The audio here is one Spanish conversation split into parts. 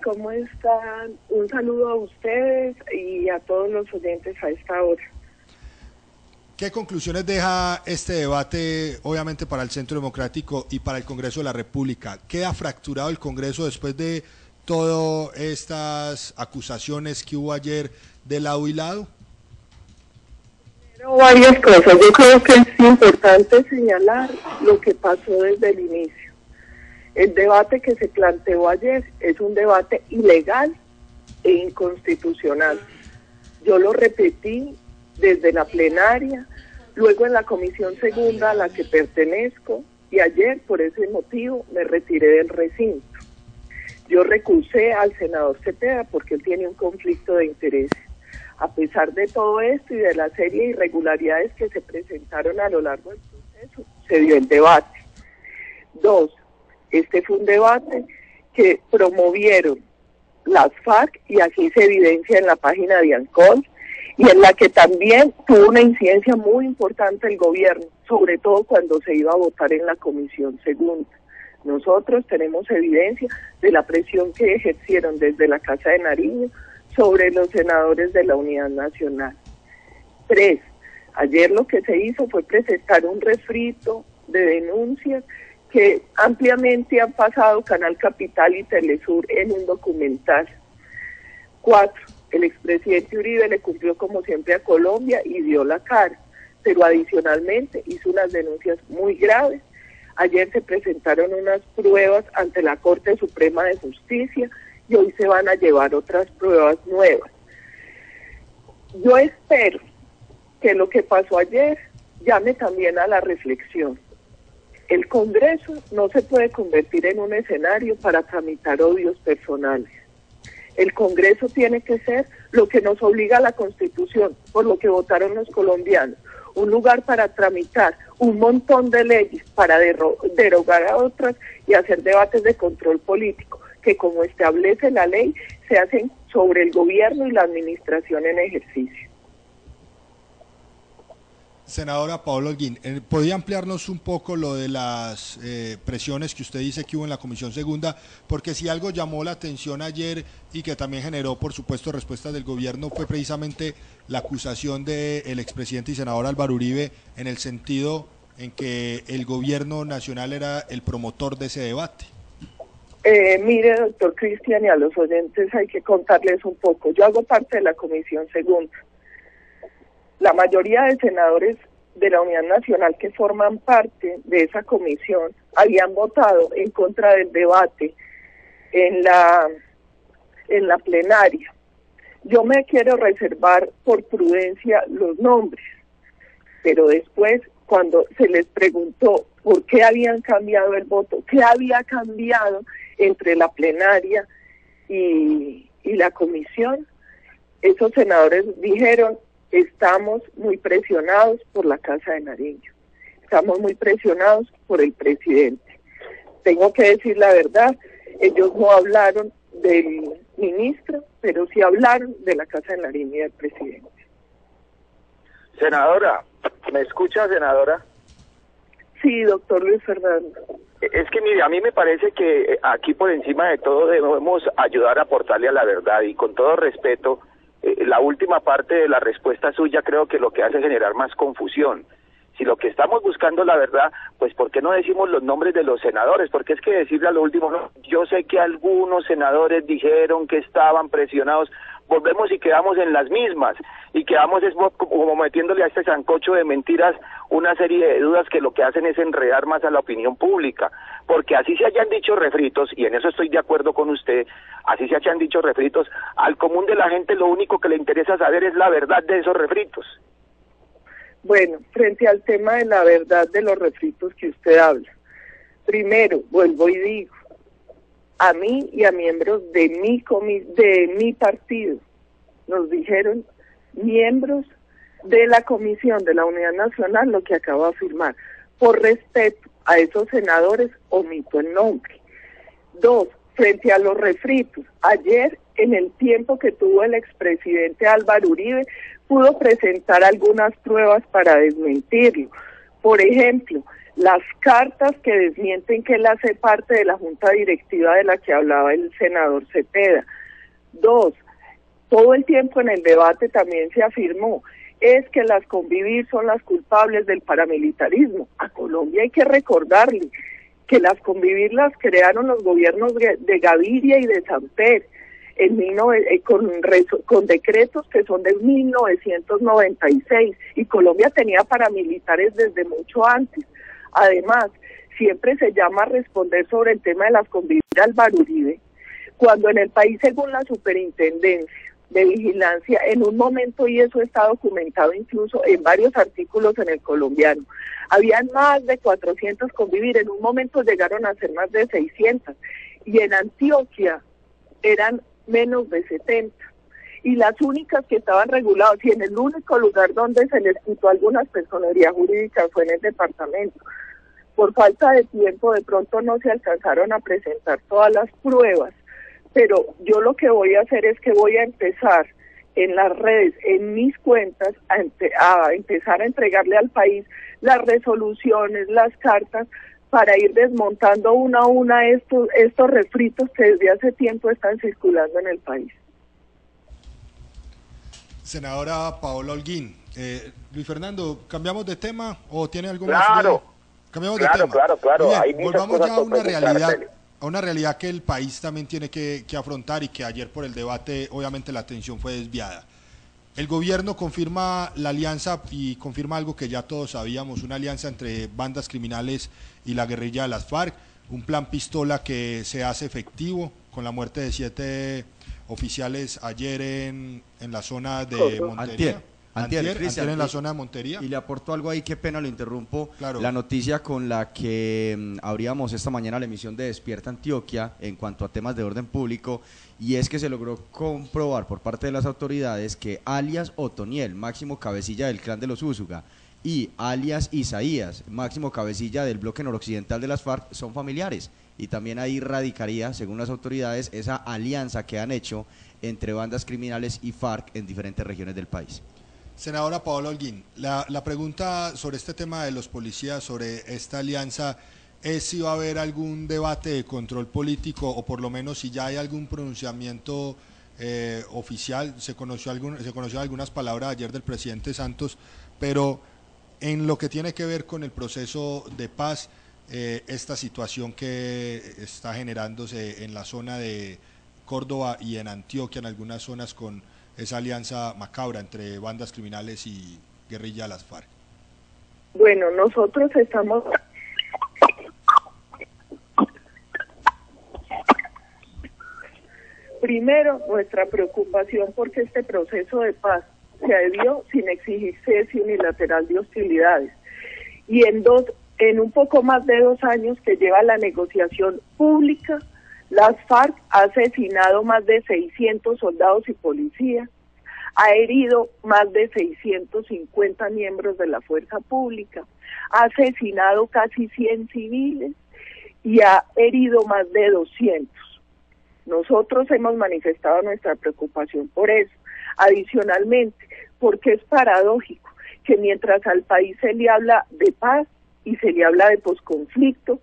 ¿Cómo están? Un saludo a ustedes y a todos los oyentes a esta hora. ¿Qué conclusiones deja este debate, obviamente, para el Centro Democrático y para el Congreso de la República? ¿Queda fracturado el Congreso después de todas estas acusaciones que hubo ayer de lado y lado? Pero varias cosas. Yo creo que es importante señalar lo que pasó desde el inicio. El debate que se planteó ayer es un debate ilegal e inconstitucional. Yo lo repetí desde la plenaria, luego en la comisión segunda a la que pertenezco, y ayer por ese motivo me retiré del recinto. Yo recusé al senador Cepeda porque él tiene un conflicto de intereses. A pesar de todo esto y de la serie de irregularidades que se presentaron a lo largo del proceso, se dio el debate. 2. Este fue un debate que promovieron las FARC, y así se evidencia en la página de ANCOL, y en la que también tuvo una incidencia muy importante el gobierno, sobre todo cuando se iba a votar en la comisión segunda. Nosotros tenemos evidencia de la presión que ejercieron desde la Casa de Nariño sobre los senadores de la Unidad Nacional. 3. Ayer lo que se hizo fue presentar un refrito de denuncias que ampliamente han pasado Canal Capital y Telesur en un documental. 4. El expresidente Uribe le cumplió como siempre a Colombia y dio la cara, pero adicionalmente hizo unas denuncias muy graves. Ayer se presentaron unas pruebas ante la Corte Suprema de Justicia y hoy se van a llevar otras pruebas nuevas. Yo espero que lo que pasó ayer llame también a la reflexión. El Congreso no se puede convertir en un escenario para tramitar odios personales. El Congreso tiene que ser lo que nos obliga la Constitución, por lo que votaron los colombianos, un lugar para tramitar un montón de leyes, para derogar a otras y hacer debates de control político, que como establece la ley, se hacen sobre el gobierno y la administración en ejercicio. Senadora Paola Holguín, ¿podría ampliarnos un poco lo de las presiones que usted dice que hubo en la Comisión Segunda? Porque si algo llamó la atención ayer y que también generó, por supuesto, respuestas del gobierno, fue precisamente la acusación del expresidente y senador Álvaro Uribe, en el sentido en que el gobierno nacional era el promotor de ese debate. Mire, doctor Cristian, y a los oyentes hay que contarles un poco. Yo hago parte de la Comisión Segunda. La mayoría de senadores de la Unidad Nacional que forman parte de esa comisión habían votado en contra del debate en la plenaria. Yo me quiero reservar por prudencia los nombres, pero después, cuando se les preguntó por qué habían cambiado el voto, qué había cambiado entre la plenaria y la comisión, esos senadores dijeron: estamos muy presionados por la Casa de Nariño, estamos muy presionados por el presidente. Tengo que decir la verdad, ellos no hablaron del ministro, pero sí hablaron de la Casa de Nariño y del presidente. Senadora, ¿me escucha, senadora? Sí, doctor Luis Fernando. Es que mire, a mí me parece que aquí por encima de todo debemos ayudar a aportarle a la verdad, y con todo respeto, la última parte de la respuesta suya creo que lo que hace es generar más confusión. Si lo que estamos buscando la verdad, pues ¿por qué no decimos los nombres de los senadores? Porque es que decirle a lo último, no, yo sé que algunos senadores dijeron que estaban presionados, volvemos y quedamos en las mismas, y quedamos como metiéndole a este sancocho de mentiras una serie de dudas que lo que hacen es enredar más a la opinión pública, porque así se hayan dicho refritos, y en eso estoy de acuerdo con usted, así se hayan dicho refritos, al común de la gente lo único que le interesa saber es la verdad de esos refritos. Bueno, frente al tema de la verdad de los refritos que usted habla, primero, vuelvo y digo, a mí y a miembros de mi partido, nos dijeron miembros de la Comisión de la Unidad Nacional lo que acabo de afirmar. Por respeto a esos senadores, omito el nombre. 2, frente a los refritos, ayer, en el tiempo que tuvo el expresidente Álvaro Uribe, pudo presentar algunas pruebas para desmentirlo. Por ejemplo, las cartas que desmienten que él hace parte de la junta directiva de la que hablaba el senador Cepeda. 2, todo el tiempo en el debate también se afirmó, es que las Convivir son las culpables del paramilitarismo. A Colombia hay que recordarle que las Convivir las crearon los gobiernos de Gaviria y de Samper, con decretos que son de 1996, y Colombia tenía paramilitares desde mucho antes. Además, siempre se llama a responder sobre el tema de las Convivir Álvaro Uribe, cuando en el país, según la Superintendencia de Vigilancia, en un momento, y eso está documentado incluso en varios artículos en El Colombiano, habían más de 400 Convivir, en un momento llegaron a ser más de 600, y en Antioquia eran menos de 70, y las únicas que estaban reguladas, y en el único lugar donde se les quitó algunas personerías jurídicas fue en el departamento. Por falta de tiempo, de pronto no se alcanzaron a presentar todas las pruebas, pero yo lo que voy a hacer es que voy a empezar en las redes, en mis cuentas, a empezar a entregarle al país las resoluciones, las cartas, para ir desmontando una a una estos refritos que desde hace tiempo están circulando en el país. Senadora Paola Holguín, Luis Fernando, ¿cambiamos de tema o tiene algo más? Claro, cambiamos de tema. Claro. Bien, volvamos ya a una realidad que el país también tiene que afrontar, y que ayer por el debate obviamente la atención fue desviada. El gobierno confirma la alianza y confirma algo que ya todos sabíamos, una alianza entre bandas criminales y la guerrilla de las FARC, un plan pistola que se hace efectivo con la muerte de 7 oficiales ayer en la zona de Montería. Antier en la zona de Montería. Y le aporto algo ahí, qué pena, lo interrumpo. Claro. La noticia con la que abríamos esta mañana la emisión de Despierta Antioquia en cuanto a temas de orden público, y es que se logró comprobar por parte de las autoridades que alias Otoniel, máximo cabecilla del clan de los Úsuga, y alias Isaías, máximo cabecilla del bloque noroccidental de las FARC, son familiares, y también ahí radicaría, según las autoridades, esa alianza que han hecho entre bandas criminales y FARC en diferentes regiones del país. Senadora Paola Holguín, la pregunta sobre este tema de los policías, sobre esta alianza, es si va a haber algún debate de control político, o por lo menos si ya hay algún pronunciamiento oficial. Se conoció algunas palabras ayer del presidente Santos, pero en lo que tiene que ver con el proceso de paz, esta situación que está generándose en la zona de Córdoba y en Antioquia, en algunas zonas, con esa alianza macabra entre bandas criminales y guerrilla de las FARC. Bueno, nosotros estamos... Primero, nuestra preocupación porque este proceso de paz se dio sin exigir cese unilateral de hostilidades. Y en un poco más de 2 años que lleva la negociación pública, las FARC ha asesinado más de 600 soldados y policías, ha herido más de 650 miembros de la fuerza pública, ha asesinado casi 100 civiles y ha herido más de 200. Nosotros hemos manifestado nuestra preocupación por eso. Adicionalmente, porque es paradójico que mientras al país se le habla de paz y se le habla de posconflicto,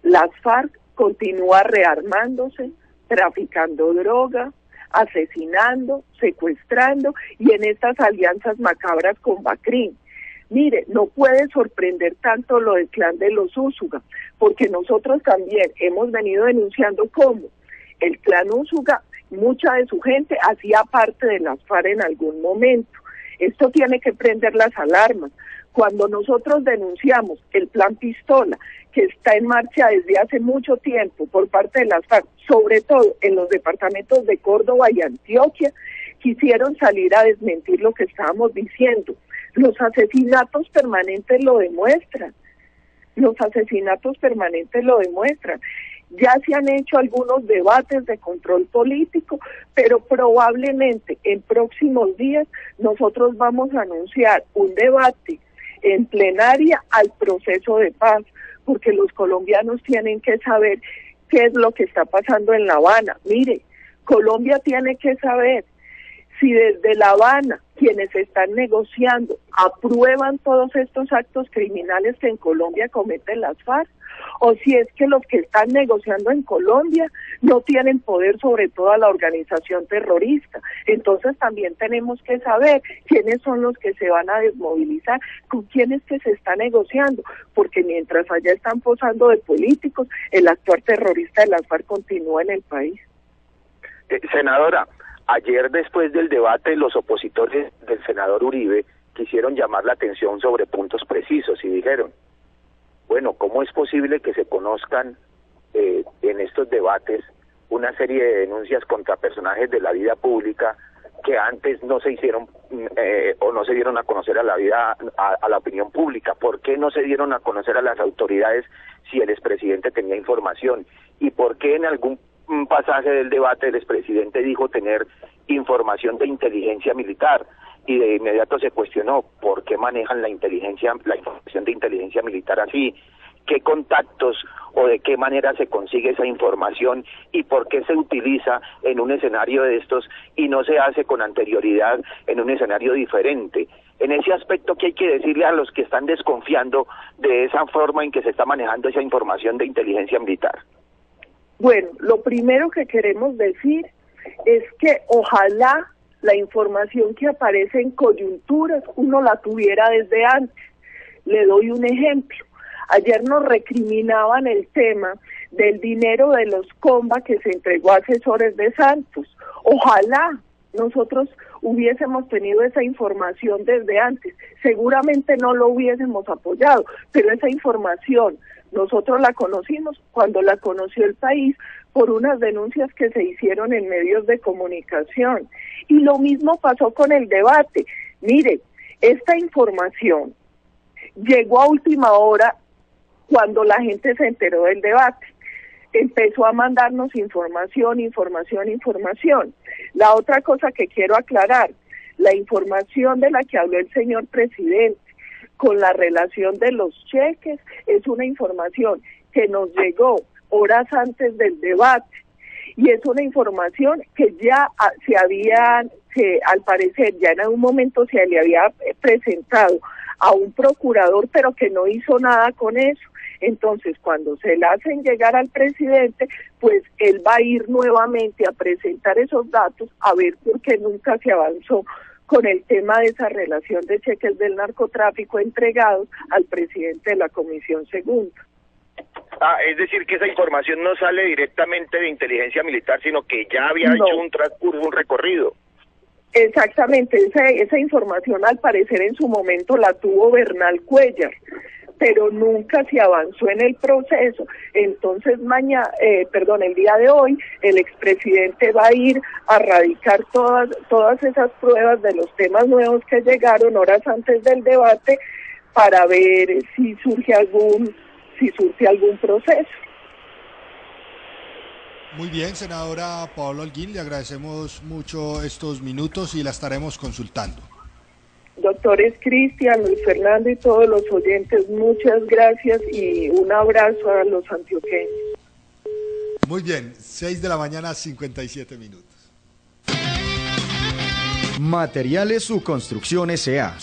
las FARC continúa rearmándose, traficando droga, asesinando, secuestrando, y en estas alianzas macabras con Bacrín. Mire, no puede sorprender tanto lo del clan de los Úsuga, porque nosotros también hemos venido denunciando cómo el clan Úsuga, mucha de su gente hacía parte de las FARC en algún momento. Esto tiene que prender las alarmas. Cuando nosotros denunciamos el plan Pistola, que está en marcha desde hace mucho tiempo por parte de las FARC, sobre todo en los departamentos de Córdoba y Antioquia, quisieron salir a desmentir lo que estábamos diciendo. Los asesinatos permanentes lo demuestran. Los asesinatos permanentes lo demuestran. Ya se han hecho algunos debates de control político, pero probablemente en próximos días nosotros vamos a anunciar un debate en plenaria al proceso de paz, porque los colombianos tienen que saber qué es lo que está pasando en La Habana. Mire, Colombia tiene que saber si desde La Habana quienes están negociando aprueban todos estos actos criminales que en Colombia cometen las FARC, o si es que los que están negociando en Colombia no tienen poder sobre toda la organización terrorista. Entonces también tenemos que saber quiénes son los que se van a desmovilizar, con quiénes que se está negociando, porque mientras allá están posando de políticos, el actuar terrorista de las FARC continúa en el país. Senadora, ayer después del debate los opositores del senador Uribe quisieron llamar la atención sobre puntos precisos y dijeron, bueno, ¿cómo es posible que se conozcan en estos debates una serie de denuncias contra personajes de la vida pública que antes no se hicieron o no se dieron a conocer a la opinión pública? ¿Por qué no se dieron a conocer a las autoridades si el expresidente tenía información? ¿Y por qué en algún pasaje del debate el expresidente dijo tener información de inteligencia militar? Y de inmediato se cuestionó por qué manejan la información de inteligencia militar así, qué contactos o de qué manera se consigue esa información y por qué se utiliza en un escenario de estos y no se hace con anterioridad en un escenario diferente. En ese aspecto, ¿qué hay que decirle a los que están desconfiando de esa forma en que se está manejando esa información de inteligencia militar? Bueno, lo primero que queremos decir es que ojalá la información que aparece en coyunturas uno la tuviera desde antes. Le doy un ejemplo. Ayer nos recriminaban el tema del dinero de los Comba que se entregó a asesores de Santos. Ojalá nosotros hubiésemos tenido esa información desde antes. Seguramente no lo hubiésemos apoyado, pero esa información nosotros la conocimos cuando la conoció el país por unas denuncias que se hicieron en medios de comunicación. Y lo mismo pasó con el debate. Mire, esta información llegó a última hora cuando la gente se enteró del debate. Empezó a mandarnos información. La otra cosa que quiero aclarar, la información de la que habló el señor presidente con la relación de los cheques es una información que nos llegó horas antes del debate y es una información que ya al parecer ya en algún momento se le había presentado a un procurador, pero que no hizo nada con eso. Entonces, cuando se la hacen llegar al presidente, pues él va a ir nuevamente a presentar esos datos, a ver por qué nunca se avanzó con el tema de esa relación de cheques del narcotráfico entregados al presidente de la Comisión Segunda. Es decir, que esa información no sale directamente de inteligencia militar, sino que ya había hecho un transcurso, un recorrido. Exactamente, esa información al parecer en su momento la tuvo Bernal Cuellar, pero nunca se avanzó en el proceso. Entonces el día de hoy el expresidente va a ir a radicar todas esas pruebas de los temas nuevos que llegaron horas antes del debate para ver si surge algún proceso. Muy bien, senadora Paola Holguín, le agradecemos mucho estos minutos y la estaremos consultando. Doctores Cristian, Luis Fernando y todos los oyentes, muchas gracias y un abrazo a los antioqueños. Muy bien, 6 de la mañana, 57 minutos. Materiales Su Construcción S.A.